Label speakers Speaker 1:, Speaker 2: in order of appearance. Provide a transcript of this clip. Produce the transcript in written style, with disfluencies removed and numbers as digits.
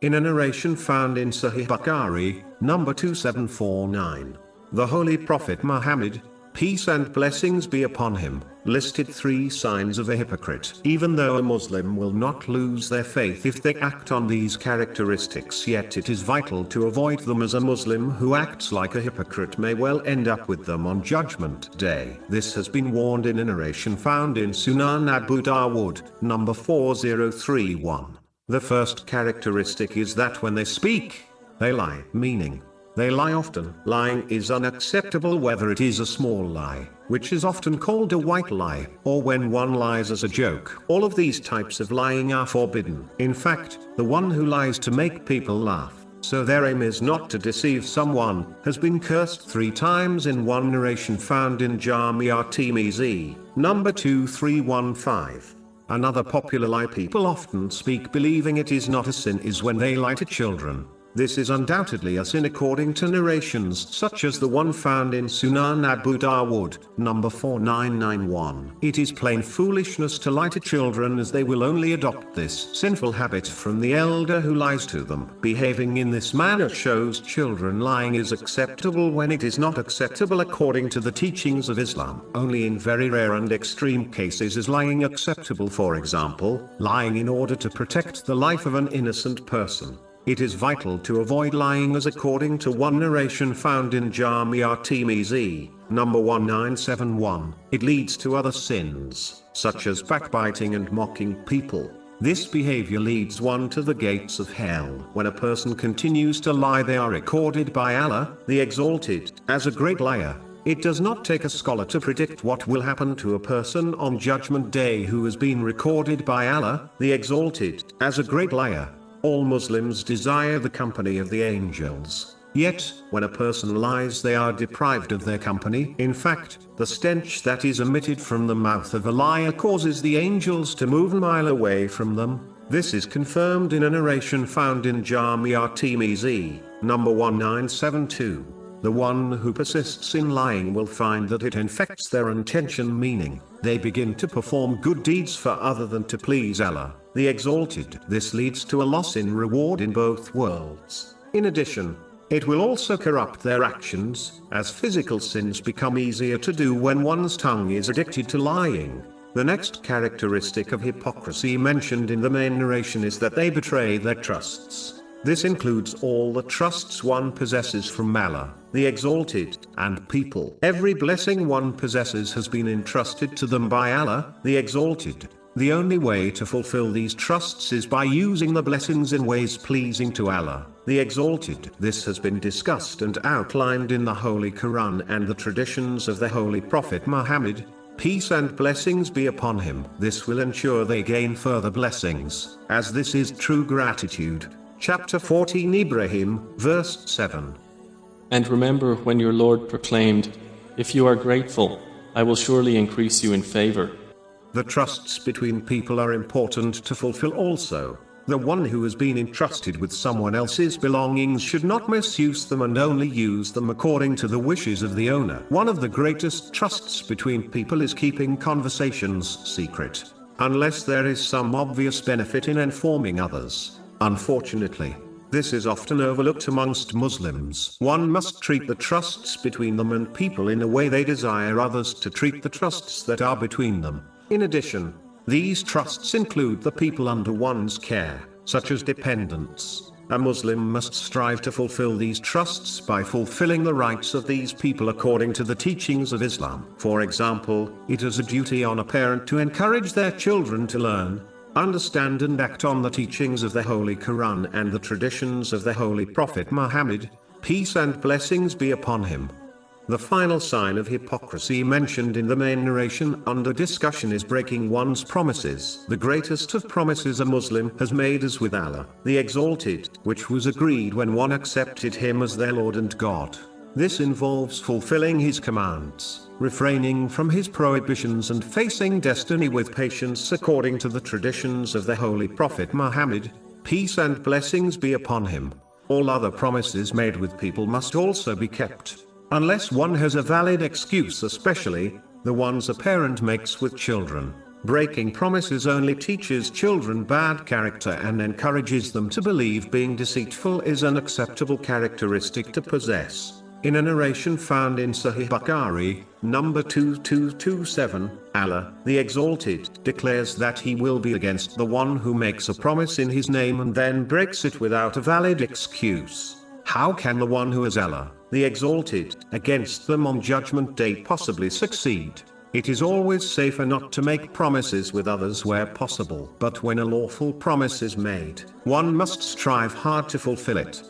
Speaker 1: In a narration found in Sahih Bukhari, number 2749, the Holy Prophet Muhammad, peace and blessings be upon him, listed 3 signs of a hypocrite. Even though a Muslim will not lose their faith if they act on these characteristics, yet it is vital to avoid them, as a Muslim who acts like a hypocrite may well end up with them on Judgment Day. This has been warned in a narration found in Sunan Abu Dawood, number 4031. The first characteristic is that when they speak, they lie, meaning, they lie often. Lying is unacceptable, whether it is a small lie, which is often called a white lie, or when one lies as a joke. All of these types of lying are forbidden. In fact, the one who lies to make people laugh, so their aim is not to deceive someone, has been cursed 3 times in one narration found in Jami' at-Tirmidhi, number 2315. Another popular lie people often speak believing it is not a sin is when they lie to children. This is undoubtedly a sin according to narrations such as the one found in Sunan Abu Dawood, number 4991. It is plain foolishness to lie to children, as they will only adopt this sinful habit from the elder who lies to them. Behaving in this manner shows children lying is acceptable when it is not acceptable according to the teachings of Islam. Only in very rare and extreme cases is lying acceptable, for example, lying in order to protect the life of an innocent person. It is vital to avoid lying, as according to one narration found in Jami' at-Tirmidhi, number 1971, it leads to other sins, such as backbiting and mocking people. This behavior leads one to the gates of hell. When a person continues to lie, they are recorded by Allah, the Exalted, as a great liar. It does not take a scholar to predict what will happen to a person on Judgment Day who has been recorded by Allah, the Exalted, as a great liar. All Muslims desire the company of the angels, yet, when a person lies, they are deprived of their company. In fact, the stench that is emitted from the mouth of a liar causes the angels to move a mile away from them. This is confirmed in a narration found in Jami' at-Tirmidhi, number 1972. The one who persists in lying will find that it infects their intention, meaning, they begin to perform good deeds for other than to please Allah, the Exalted. This leads to a loss in reward in both worlds. In addition, it will also corrupt their actions, as physical sins become easier to do when one's tongue is addicted to lying. The next characteristic of hypocrisy mentioned in the main narration is that they betray their trusts. This includes all the trusts one possesses from Allah, the Exalted, and people. Every blessing one possesses has been entrusted to them by Allah, the Exalted. The only way to fulfill these trusts is by using the blessings in ways pleasing to Allah, the Exalted. This has been discussed and outlined in the Holy Quran and the traditions of the Holy Prophet Muhammad, peace and blessings be upon him. This will ensure they gain further blessings, as this is true gratitude. Chapter 14, Ibrahim, verse 7.
Speaker 2: And remember when your Lord proclaimed, "If you are grateful, I will surely increase you in favor."
Speaker 1: The trusts between people are important to fulfill also. The one who has been entrusted with someone else's belongings should not misuse them and only use them according to the wishes of the owner. One of the greatest trusts between people is keeping conversations secret, unless there is some obvious benefit in informing others. Unfortunately, this is often overlooked amongst Muslims. One must treat the trusts between them and people in a way they desire others to treat the trusts that are between them. In addition, these trusts include the people under one's care, such as dependents. A Muslim must strive to fulfill these trusts by fulfilling the rights of these people according to the teachings of Islam. For example, it is a duty on a parent to encourage their children to learn, understand and act on the teachings of the Holy Quran and the traditions of the Holy Prophet Muhammad, peace and blessings be upon him. The final sign of hypocrisy mentioned in the main narration under discussion is breaking one's promises. The greatest of promises a Muslim has made is with Allah, the Exalted, which was agreed when one accepted him as their Lord and God. This involves fulfilling his commands, refraining from his prohibitions and facing destiny with patience according to the traditions of the Holy Prophet Muhammad, peace and blessings be upon him. All other promises made with people must also be kept, unless one has a valid excuse, especially the ones a parent makes with children. Breaking promises only teaches children bad character and encourages them to believe being deceitful is an acceptable characteristic to possess. In a narration found in Sahih Bukhari, number 2227, Allah, the Exalted, declares that He will be against the one who makes a promise in His name and then breaks it without a valid excuse. How can the one who is Allah, the Exalted, against them on Judgment Day possibly succeed? It is always safer not to make promises with others where possible, but when a lawful promise is made, one must strive hard to fulfill it.